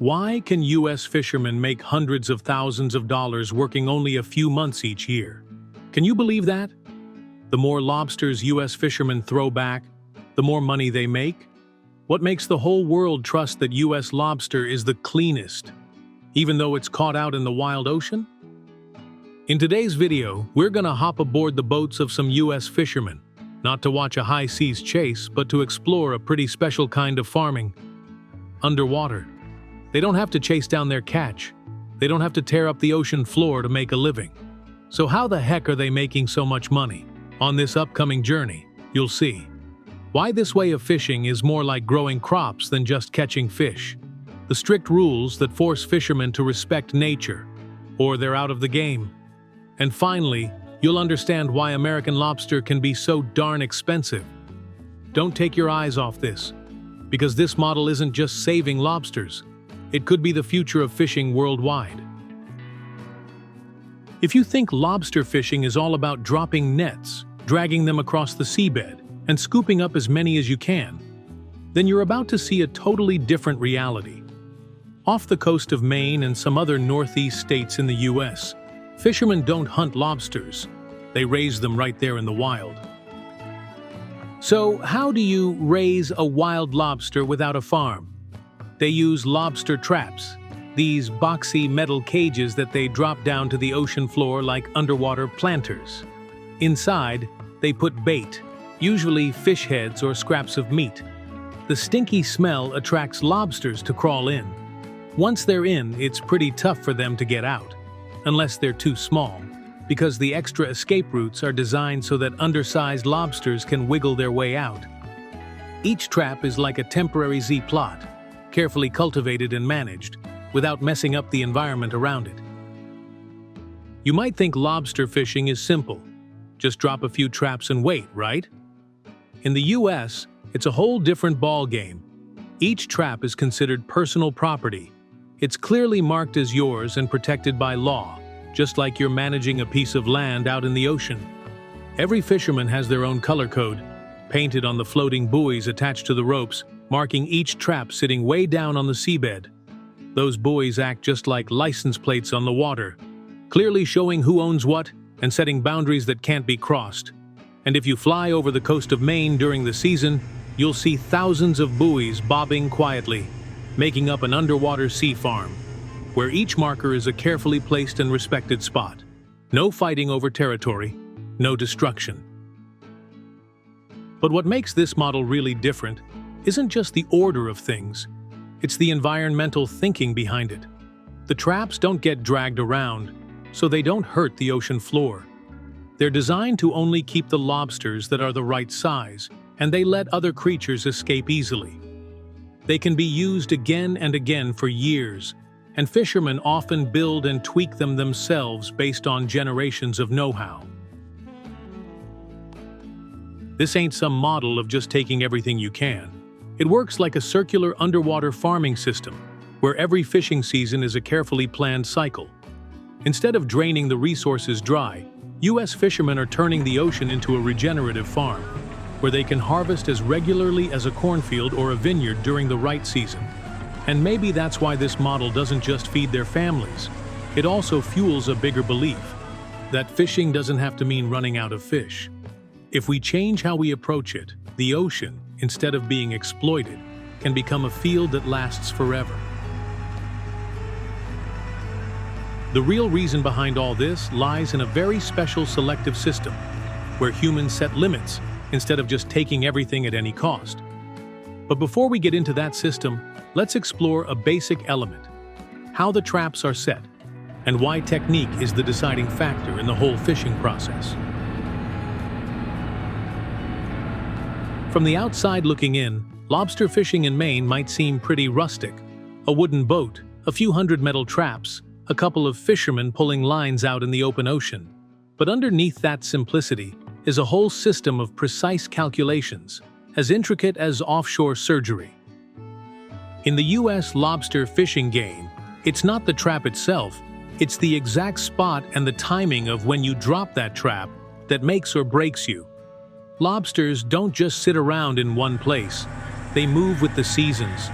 Why can U.S. fishermen make hundreds of thousands of dollars working only a few months each year? Can you believe that? The more lobsters U.S. fishermen throw back, the more money they make? What makes the whole world trust that U.S. lobster is the cleanest, even though it's caught out in the wild ocean? In today's video, we're gonna hop aboard the boats of some U.S. fishermen, not to watch a high seas chase, but to explore a pretty special kind of farming. Underwater. They don't have to chase down their catch. They don't have to tear up the ocean floor to make a living. So how the heck are they making so much money? On this upcoming journey, you'll see why this way of fishing is more like growing crops than just catching fish. The strict rules that force fishermen to respect nature, or they're out of the game. And finally, you'll understand why American lobster can be so darn expensive. Don't take your eyes off this, because this model isn't just saving lobsters. It could be the future of fishing worldwide. If you think lobster fishing is all about dropping nets, dragging them across the seabed, and scooping up as many as you can, then you're about to see a totally different reality. Off the coast of Maine and some other northeast states in the U.S., fishermen don't hunt lobsters. They raise them right there in the wild. So how do you raise a wild lobster without a farm? They use lobster traps, these boxy metal cages that they drop down to the ocean floor like underwater planters. Inside, they put bait, usually fish heads or scraps of meat. The stinky smell attracts lobsters to crawl in. Once they're in, it's pretty tough for them to get out, unless they're too small, because the extra escape routes are designed so that undersized lobsters can wiggle their way out. Each trap is like a temporary Z-plot, carefully cultivated and managed, without messing up the environment around it. You might think lobster fishing is simple. Just drop a few traps and wait, right? In the US, it's a whole different ball game. Each trap is considered personal property. It's clearly marked as yours and protected by law, just like you're managing a piece of land out in the ocean. Every fisherman has their own color code, painted on the floating buoys attached to the ropes, marking each trap sitting way down on the seabed. Those buoys act just like license plates on the water, clearly showing who owns what and setting boundaries that can't be crossed. And if you fly over the coast of Maine during the season, you'll see thousands of buoys bobbing quietly, making up an underwater sea farm, where each marker is a carefully placed and respected spot. No fighting over territory, no destruction. But what makes this model really different isn't just the order of things, it's the environmental thinking behind it. The traps don't get dragged around, so they don't hurt the ocean floor. They're designed to only keep the lobsters that are the right size, and they let other creatures escape easily. They can be used again and again for years, and fishermen often build and tweak them themselves based on generations of know-how. This ain't some model of just taking everything you can. It works like a circular underwater farming system, where every fishing season is a carefully planned cycle. Instead of draining the resources dry, U.S. fishermen are turning the ocean into a regenerative farm, where they can harvest as regularly as a cornfield or a vineyard during the right season. And maybe that's why this model doesn't just feed their families. It also fuels a bigger belief that fishing doesn't have to mean running out of fish. If we change how we approach it, the ocean, instead of being exploited, can become a field that lasts forever. The real reason behind all this lies in a very special selective system, where humans set limits instead of just taking everything at any cost. But before we get into that system, let's explore a basic element: how the traps are set, and why technique is the deciding factor in the whole fishing process. From the outside looking in, lobster fishing in Maine might seem pretty rustic. A wooden boat, a few hundred metal traps, a couple of fishermen pulling lines out in the open ocean. But underneath that simplicity is a whole system of precise calculations, as intricate as offshore surgery. In the U.S. lobster fishing game, it's not the trap itself, it's the exact spot and the timing of when you drop that trap that makes or breaks you. Lobsters don't just sit around in one place. They move with the seasons.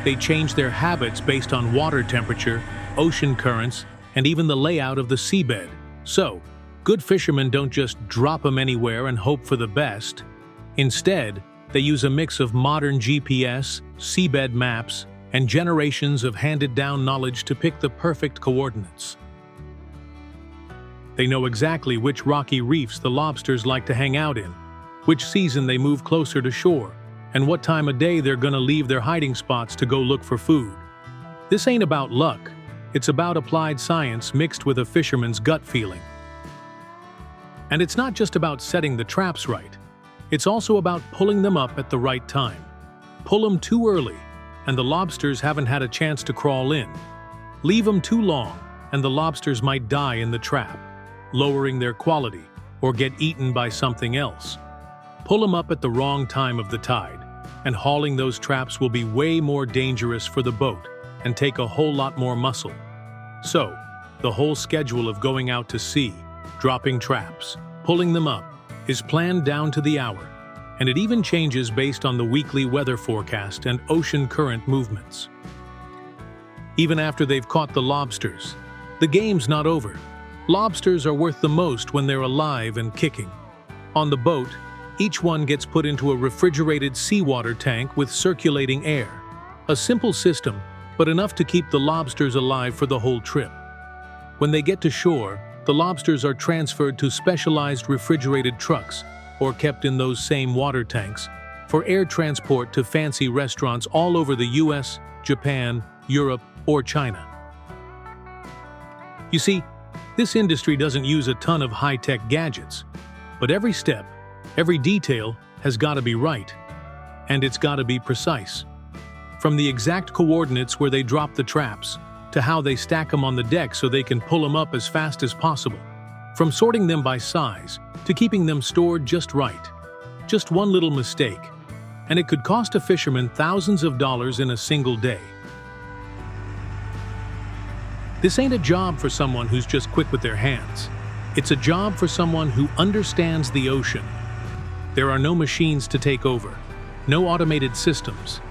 They change their habits based on water temperature, ocean currents, and even the layout of the seabed. So, good fishermen don't just drop them anywhere and hope for the best. Instead, they use a mix of modern GPS, seabed maps, and generations of handed-down knowledge to pick the perfect coordinates. They know exactly which rocky reefs the lobsters like to hang out in, which season they move closer to shore, and what time of day they're gonna leave their hiding spots to go look for food. This ain't about luck, it's about applied science mixed with a fisherman's gut feeling. And it's not just about setting the traps right, it's also about pulling them up at the right time. Pull them too early, and the lobsters haven't had a chance to crawl in. Leave them too long, and the lobsters might die in the trap, lowering their quality, or get eaten by something else. Pull them up at the wrong time of the tide, and hauling those traps will be way more dangerous for the boat and take a whole lot more muscle. So, the whole schedule of going out to sea, dropping traps, pulling them up, is planned down to the hour, and it even changes based on the weekly weather forecast and ocean current movements. Even after they've caught the lobsters, the game's not over. Lobsters are worth the most when they're alive and kicking. On the boat, each one gets put into a refrigerated seawater tank with circulating air. A simple system, but enough to keep the lobsters alive for the whole trip. When they get to shore, the lobsters are transferred to specialized refrigerated trucks, or kept in those same water tanks, for air transport to fancy restaurants all over the US, Japan, Europe, or China. You see, this industry doesn't use a ton of high-tech gadgets, but every step, every detail has got to be right, and it's got to be precise. From the exact coordinates where they drop the traps, to how they stack them on the deck so they can pull them up as fast as possible. From sorting them by size, to keeping them stored just right. Just one little mistake, and it could cost a fisherman thousands of dollars in a single day. This ain't a job for someone who's just quick with their hands. It's a job for someone who understands the ocean. There are no machines to take over, no automated systems.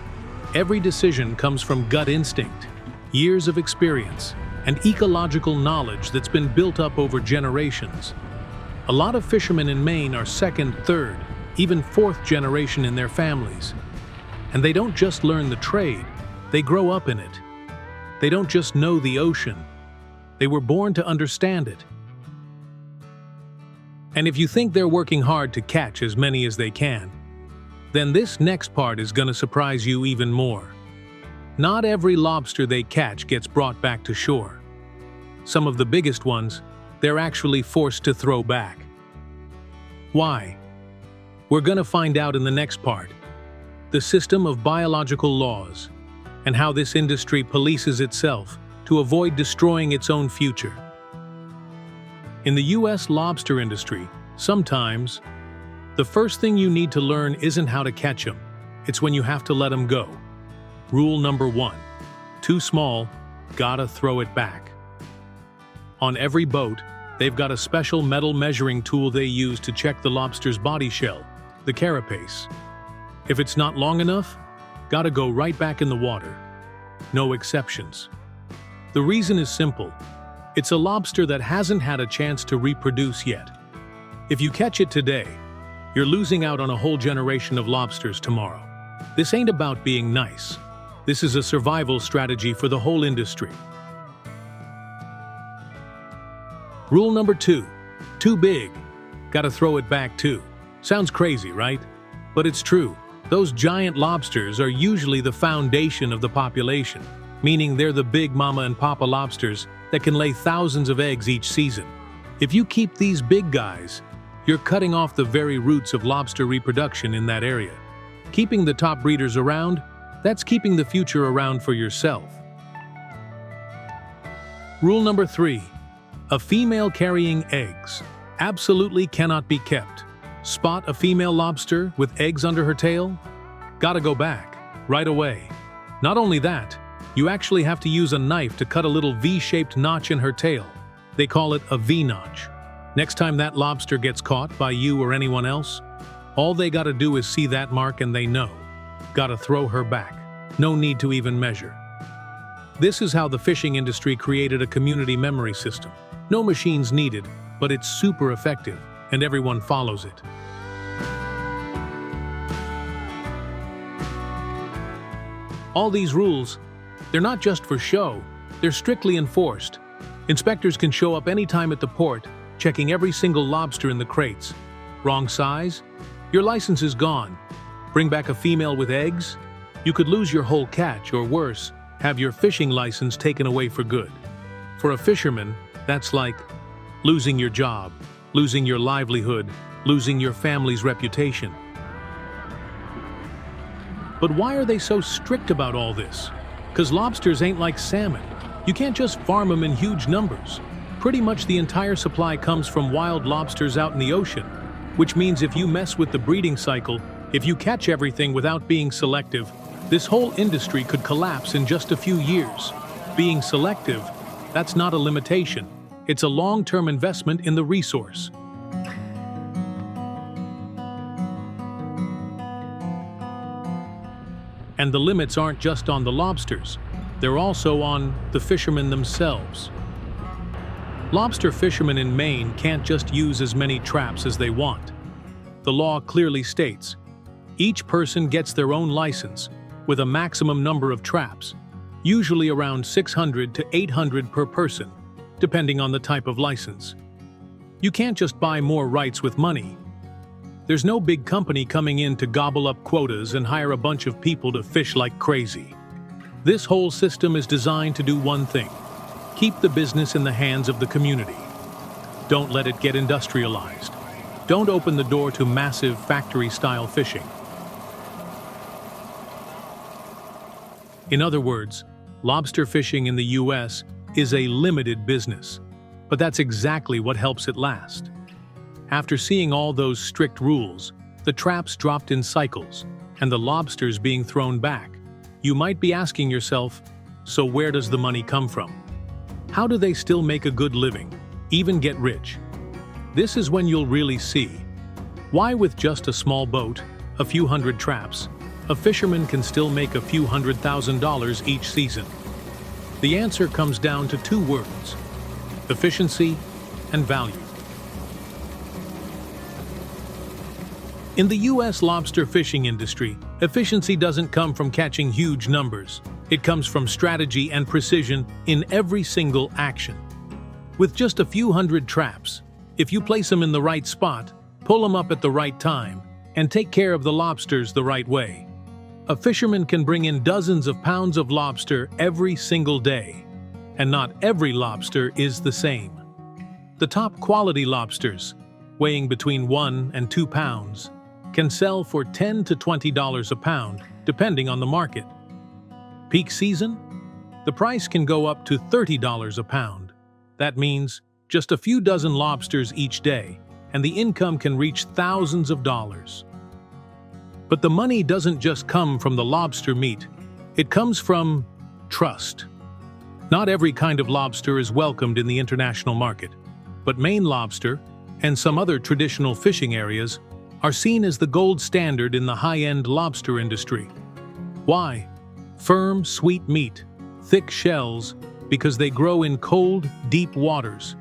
Every decision comes from gut instinct, years of experience, and ecological knowledge that's been built up over generations. A lot of fishermen in Maine are second, third, even fourth generation in their families. And they don't just learn the trade, they grow up in it. They don't just know the ocean, they were born to understand it. And if you think they're working hard to catch as many as they can, then this next part is gonna surprise you even more. Not every lobster they catch gets brought back to shore. Some of the biggest ones, they're actually forced to throw back. Why? We're gonna find out in the next part. The system of biological laws, and how this industry polices itself to avoid destroying its own future. In the US lobster industry, sometimes, the first thing you need to learn isn't how to catch them, it's when you have to let them go. Rule number 1, too small, gotta throw it back. On every boat, they've got a special metal measuring tool they use to check the lobster's body shell, the carapace. If it's not long enough, gotta go right back in the water. No exceptions. The reason is simple. It's a lobster that hasn't had a chance to reproduce yet. If you catch it today, you're losing out on a whole generation of lobsters tomorrow. This ain't about being nice. This is a survival strategy for the whole industry. Rule number 2, too big. Gotta throw it back too. Sounds crazy, right? But it's true. Those giant lobsters are usually the foundation of the population, meaning they're the big mama and papa lobsters that can lay thousands of eggs each season. If you keep these big guys, you're cutting off the very roots of lobster reproduction in that area. Keeping the top breeders around, that's keeping the future around for yourself. Rule number 3, a female carrying eggs absolutely cannot be kept. Spot a female lobster with eggs under her tail? Gotta go back, right away. Not only that, you actually have to use a knife to cut a little V-shaped notch in her tail. They call it a V-notch. Next time that lobster gets caught by you or anyone else, all they gotta do is see that mark and they know. Gotta throw her back. No need to even measure. This is how the fishing industry created a community memory system. No machines needed, but it's super effective, and everyone follows it. All these rules, they're not just for show, they're strictly enforced. Inspectors can show up anytime at the port, checking every single lobster in the crates. Wrong size? Your license is gone. Bring back a female with eggs? You could lose your whole catch, or worse, have your fishing license taken away for good. For a fisherman, that's like losing your job, losing your livelihood, losing your family's reputation. But why are they so strict about all this? 'Cause lobsters ain't like salmon. You can't just farm them in huge numbers. Pretty much the entire supply comes from wild lobsters out in the ocean, which means if you mess with the breeding cycle, if you catch everything without being selective, this whole industry could collapse in just a few years. Being selective, that's not a limitation. It's a long-term investment in the resource. And the limits aren't just on the lobsters, they're also on the fishermen themselves. Lobster fishermen in Maine can't just use as many traps as they want. The law clearly states, each person gets their own license, with a maximum number of traps, usually around 600 to 800 per person, depending on the type of license. You can't just buy more rights with money. There's no big company coming in to gobble up quotas and hire a bunch of people to fish like crazy. This whole system is designed to do one thing: keep the business in the hands of the community. Don't let it get industrialized. Don't open the door to massive factory-style fishing. In other words, lobster fishing in the US is a limited business, but that's exactly what helps it last. After seeing all those strict rules, the traps dropped in cycles, and the lobsters being thrown back, you might be asking yourself, so where does the money come from? How do they still make a good living, even get rich? This is when you'll really see why, with just a small boat, a few hundred traps, a fisherman can still make a few $100,000 each season. The answer comes down to two words: efficiency and value. In the US lobster fishing industry, efficiency doesn't come from catching huge numbers. It comes from strategy and precision in every single action. With just a few hundred traps, if you place them in the right spot, pull them up at the right time, and take care of the lobsters the right way, a fisherman can bring in dozens of pounds of lobster every single day. And not every lobster is the same. The top quality lobsters, weighing between 1 and 2 pounds, can sell for $10 to $20 a pound, depending on the market. Peak season? The price can go up to $30 a pound. That means just a few dozen lobsters each day, and the income can reach thousands of dollars. But the money doesn't just come from the lobster meat. It comes from trust. Not every kind of lobster is welcomed in the international market, but Maine lobster and some other traditional fishing areas are seen as the gold standard in the high-end lobster industry. Why? Firm, sweet meat, thick shells, because they grow in cold, deep waters.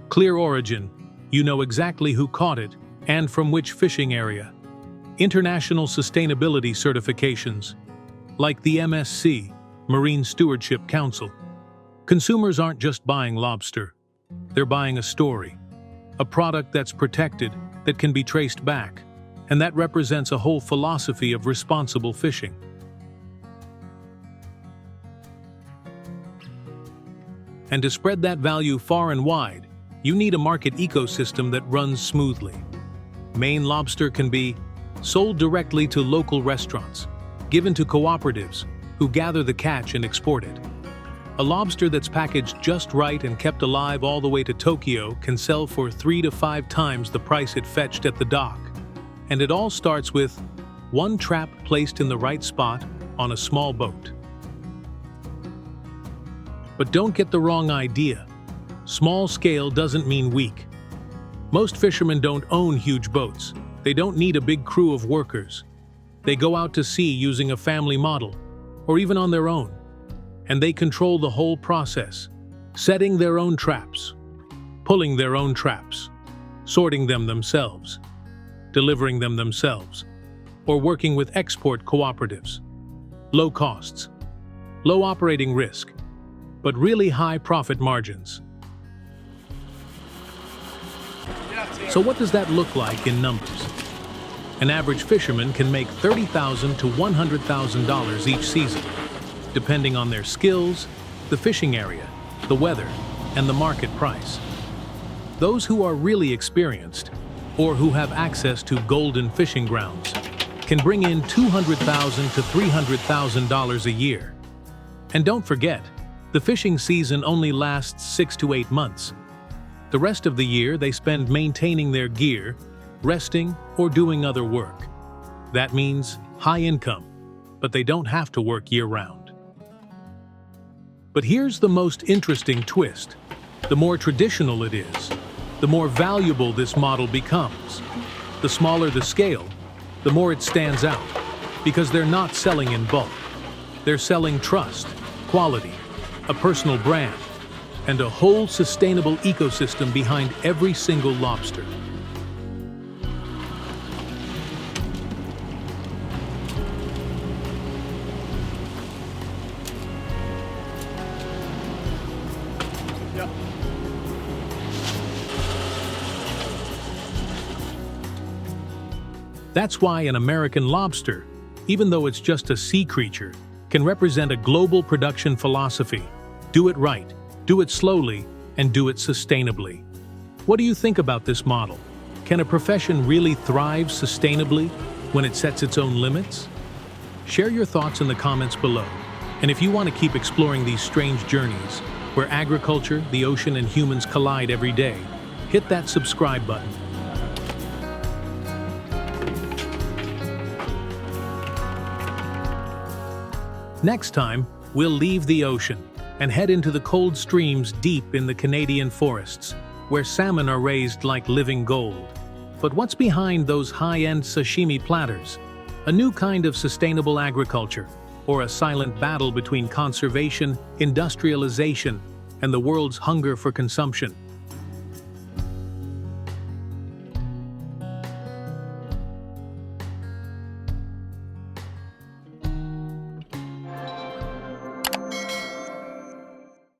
Clear origin, you know exactly who caught it and from which fishing area. International sustainability certifications, like the MSC, Marine Stewardship Council. Consumers aren't just buying lobster, they're buying a story, a product that's protected, that can be traced back, and that represents a whole philosophy of responsible fishing. And to spread that value far and wide, you need a market ecosystem that runs smoothly. Maine lobster can be sold directly to local restaurants, given to cooperatives who gather the catch and export it. A lobster that's packaged just right and kept alive all the way to Tokyo can sell for 3 to 5 times the price it fetched at the dock. And it all starts with one trap placed in the right spot on a small boat. But don't get the wrong idea. Small scale doesn't mean weak. Most fishermen don't own huge boats. They don't need a big crew of workers. They go out to sea using a family model, or even on their own. And they control the whole process, setting their own traps, pulling their own traps, sorting them themselves, delivering them themselves, or working with export cooperatives. Low costs, low operating risk, but really high profit margins. So what does that look like in numbers? An average fisherman can make $30,000 to $100,000 each season, depending on their skills, the fishing area, the weather, and the market price. Those who are really experienced, or who have access to golden fishing grounds, can bring in $200,000 to $300,000 a year. And don't forget, the fishing season only lasts 6 to 8 months. The rest of the year they spend maintaining their gear, resting, or doing other work. That means high income, but they don't have to work year-round. But here's the most interesting twist. The more traditional it is, the more valuable this model becomes. The smaller the scale, the more it stands out, because they're not selling in bulk. They're selling trust, quality, a personal brand, and a whole sustainable ecosystem behind every single lobster. That's why an American lobster, even though it's just a sea creature, can represent a global production philosophy. Do it right, do it slowly, and do it sustainably. What do you think about this model? Can a profession really thrive sustainably when it sets its own limits? Share your thoughts in the comments below. And if you want to keep exploring these strange journeys, where agriculture, the ocean, and humans collide every day, hit that subscribe button. Next time, we'll leave the ocean and head into the cold streams deep in the Canadian forests, where salmon are raised like living gold. But what's behind those high-end sashimi platters? A new kind of sustainable agriculture, or a silent battle between conservation, industrialization, and the world's hunger for consumption?